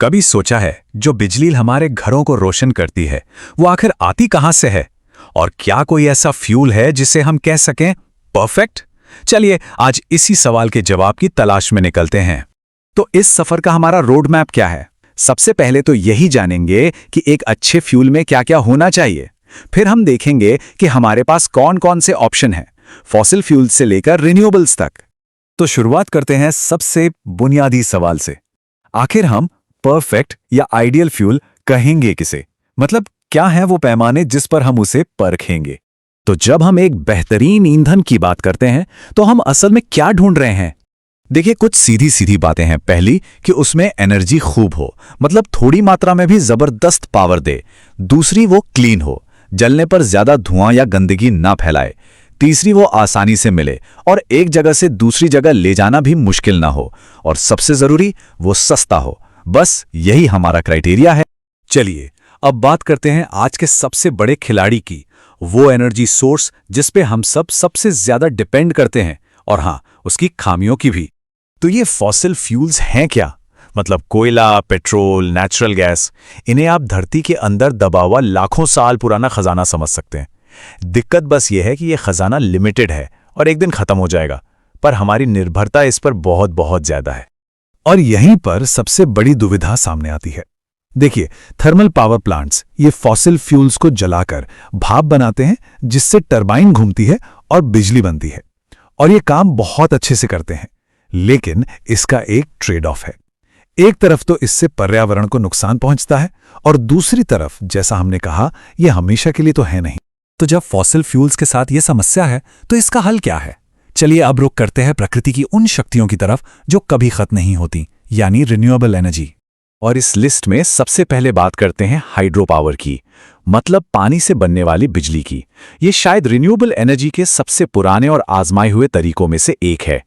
कभी सोचा है जो बिजली हमारे घरों को रोशन करती है वो आखिर आती कहां से है? और क्या कोई ऐसा फ्यूल है जिसे हम कह सकें परफेक्ट? चलिए आज इसी सवाल के जवाब की तलाश में निकलते हैं। तो इस सफर का हमारा रोड मैप क्या है? सबसे पहले तो यही जानेंगे कि एक अच्छे फ्यूल में क्या क्या होना चाहिए। फिर हम देखेंगे कि हमारे पास कौन कौन से ऑप्शन हैं, फॉसिल फ्यूल से लेकर रिन्यूएबल्स तक। तो शुरुआत करते हैं सबसे बुनियादी सवाल से। आखिर हम परफेक्ट या आइडियल फ्यूल कहेंगे किसे? मतलब क्या है वो पैमाने जिस पर हम उसे परखेंगे? तो जब हम एक बेहतरीन ईंधन की बात करते हैं तो हम असल में क्या ढूंढ रहे हैं? देखिए, कुछ सीधी सीधी बातें हैं। पहली कि उसमें एनर्जी खूब हो, मतलब थोड़ी मात्रा में भी जबरदस्त पावर दे। दूसरी, वो क्लीन हो, जलने पर ज्यादा धुआं या गंदगी ना फैलाए। तीसरी, वो आसानी से मिले और एक जगह से दूसरी जगह ले जाना भी मुश्किल ना हो। और सबसे जरूरी, वो सस्ता हो। बस यही हमारा क्राइटेरिया है। चलिए अब बात करते हैं आज के सबसे बड़े खिलाड़ी की, वो एनर्जी सोर्स जिस पे हम सब सबसे ज्यादा डिपेंड करते हैं, और हाँ, उसकी खामियों की भी। तो ये फॉसिल फ्यूल्स हैं क्या? मतलब कोयला, पेट्रोल, नेचुरल गैस। इन्हें आप धरती के अंदर दबा हुआ लाखों साल पुराना खजाना समझ सकते हैं। दिक्कत बस ये है कि ये खजाना लिमिटेड है और एक दिन खत्म हो जाएगा, पर हमारी निर्भरता इस पर बहुत बहुत ज्यादा है। और यहीं पर सबसे बड़ी दुविधा सामने आती है। देखिए, थर्मल पावर प्लांट्स ये फॉसिल फ्यूल्स को जलाकर भाप बनाते हैं, जिससे टरबाइन घूमती है और बिजली बनती है। और ये काम बहुत अच्छे से करते हैं, लेकिन इसका एक ट्रेड ऑफ है। एक तरफ तो इससे पर्यावरण को नुकसान पहुंचता है, और दूसरी तरफ, जैसा हमने कहा, यह हमेशा के लिए तो है नहीं। तो जब फॉसिल फ्यूल्स के साथ ये समस्या है तो इसका हल क्या है? चलिए अब रुख करते हैं प्रकृति की उन शक्तियों की तरफ जो कभी खत्म नहीं होती, यानी रिन्यूएबल एनर्जी। और इस लिस्ट में सबसे पहले बात करते हैं हाइड्रो पावर की, मतलब पानी से बनने वाली बिजली की। ये शायद रिन्यूएबल एनर्जी के सबसे पुराने और आजमाए हुए तरीकों में से एक है।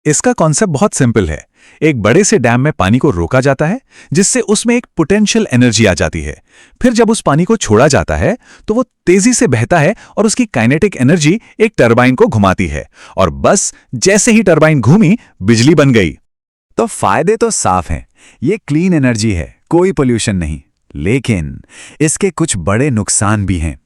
इसका कॉन्सेप्ट बहुत सिंपल है। एक बड़े से डैम में पानी को रोका जाता है, जिससे उसमें एक पोटेंशियल एनर्जी आ जाती है। फिर जब उस पानी को छोड़ा जाता है तो वो तेजी से बहता है और उसकी काइनेटिक एनर्जी एक टरबाइन को घुमाती है, और बस जैसे ही टरबाइन घूमी, बिजली बन गई। तो फायदे तो साफ हैं। ये क्लीन एनर्जी है, कोई पोल्यूशन नहीं। लेकिन इसके कुछ बड़े नुकसान भी हैं।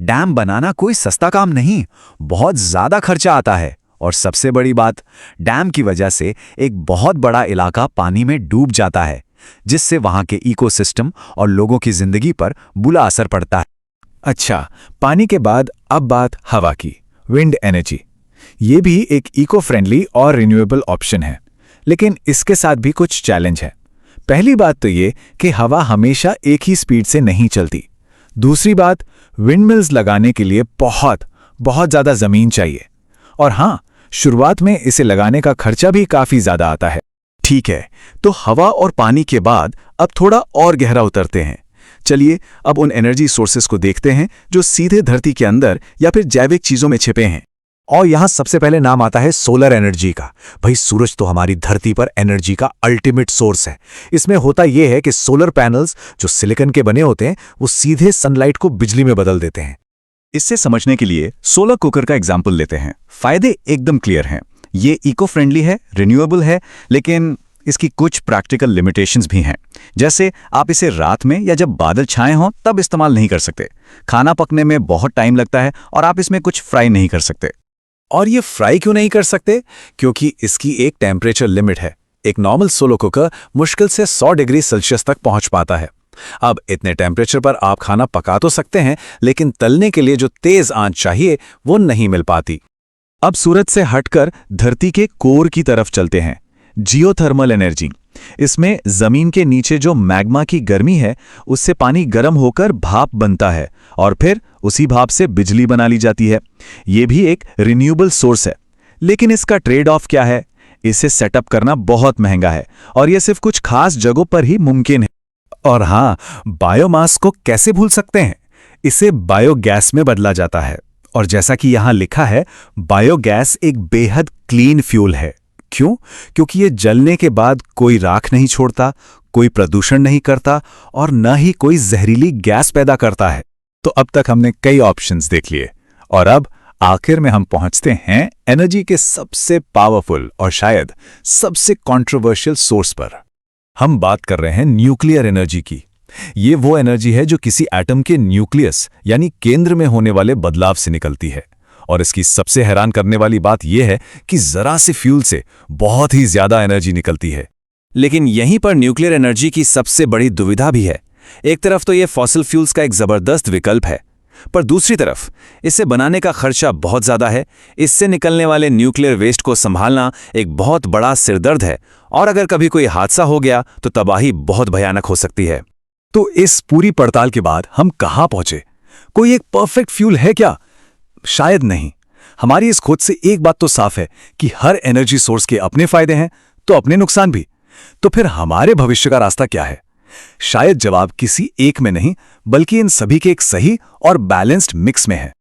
डैम बनाना कोई सस्ता काम नहीं, बहुत ज्यादा खर्चा आता है। और सबसे बड़ी बात, डैम की वजह से एक बहुत बड़ा इलाका पानी में डूब जाता है, जिससे वहां के इकोसिस्टम और लोगों की जिंदगी पर बुरा असर पड़ता है। अच्छा, पानी के बाद अब बात हवा की, विंड एनर्जी। ये भी एक इको फ्रेंडली और रिन्यूएबल ऑप्शन है, लेकिन इसके साथ भी कुछ चैलेंज है। पहली बात तो ये कि हवा हमेशा एक ही स्पीड से नहीं चलती। दूसरी बात, विंडमिल्स लगाने के लिए बहुत बहुत ज्यादा जमीन चाहिए। और हाँ, शुरुआत में इसे लगाने का खर्चा भी काफी ज्यादा आता है। ठीक है, तो हवा और पानी के बाद अब थोड़ा और गहरा उतरते हैं। चलिए अब उन एनर्जी सोर्सेस को देखते हैं जो सीधे धरती के अंदर या फिर जैविक चीजों में छिपे हैं। और यहां सबसे पहले नाम आता है सोलर एनर्जी का। भाई, सूरज तो हमारी धरती पर एनर्जी का अल्टीमेट सोर्स है। इसमें होता यह है कि सोलर पैनल्स जो सिलिकॉन के बने होते हैं, वो सीधे सनलाइट को बिजली में बदल देते हैं। इससे समझने के लिए सोलर कुकर का एग्जाम्पल लेते हैं। फायदे एकदम क्लियर हैं। ये इको फ्रेंडली है, रिन्यूएबल है, लेकिन इसकी कुछ प्रैक्टिकल लिमिटेशंस भी हैं। जैसे आप इसे रात में या जब बादल छाए हों तब इस्तेमाल नहीं कर सकते। खाना पकने में बहुत टाइम लगता है और आप इसमें कुछ फ्राई नहीं कर सकते। और ये फ्राई क्यों नहीं कर सकते? क्योंकि इसकी एक टेम्परेचर लिमिट है। एक नॉर्मल सोलर कुकर मुश्किल से 100 डिग्री सेल्सियस तक पहुंच पाता है। अब इतने टेम्परेचर पर आप खाना पका तो सकते हैं, लेकिन तलने के लिए जो तेज आंच चाहिए वो नहीं मिल पाती। अब सूरज से हटकर धरती के कोर की तरफ चलते हैं। Geothermal energy. इसमें जमीन के नीचे जो मैग्मा की गर्मी है, उससे पानी गर्म होकर भाप बनता है और फिर उसी भाप से बिजली बना ली जाती है। ये भी एक रिन्यूएबल सोर्स है, लेकिन इसका ट्रेड ऑफ क्या है? इसे सेटअप करना बहुत महंगा है और यह सिर्फ कुछ खास जगहों पर ही मुमकिन है। और हाँ, बायोमास को कैसे भूल सकते हैं? इसे बायोगैस में बदला जाता है, और जैसा कि यहां लिखा है, बायोगैस एक बेहद क्लीन फ्यूल है। क्यों? क्योंकि ये जलने के बाद कोई राख नहीं छोड़ता, कोई प्रदूषण नहीं करता और न ही कोई जहरीली गैस पैदा करता है। तो अब तक हमने कई ऑप्शंस देख लिए, और अब आखिर में हम पहुंचते हैं एनर्जी के सबसे पावरफुल और शायद सबसे कंट्रोवर्शियल सोर्स पर। हम बात कर रहे हैं न्यूक्लियर एनर्जी की। ये वो एनर्जी है जो किसी एटम के न्यूक्लियस यानी केंद्र में होने वाले बदलाव से निकलती है। और इसकी सबसे हैरान करने वाली बात यह है कि जरा से फ्यूल से बहुत ही ज्यादा एनर्जी निकलती है। लेकिन यहीं पर न्यूक्लियर एनर्जी की सबसे बड़ी दुविधा भी है। एक तरफ तो ये फॉसिल फ्यूल्स का एक जबरदस्त विकल्प है, पर दूसरी तरफ इसे बनाने का खर्चा बहुत ज्यादा है। इससे निकलने वाले न्यूक्लियर वेस्ट को संभालना एक बहुत बड़ा सिरदर्द है, और अगर कभी कोई हादसा हो गया तो तबाही बहुत भयानक हो सकती है। तो इस पूरी पड़ताल के बाद हम कहां पहुंचे? कोई एक परफेक्ट फ्यूल है क्या? शायद नहीं। हमारी इस खोज से एक बात तो साफ है कि हर एनर्जी सोर्स के अपने फायदे हैं तो अपने नुकसान भी। तो फिर हमारे भविष्य का रास्ता क्या है? शायद जवाब किसी एक में नहीं, बल्कि इन सभी के एक सही और बैलेंस्ड मिक्स में है।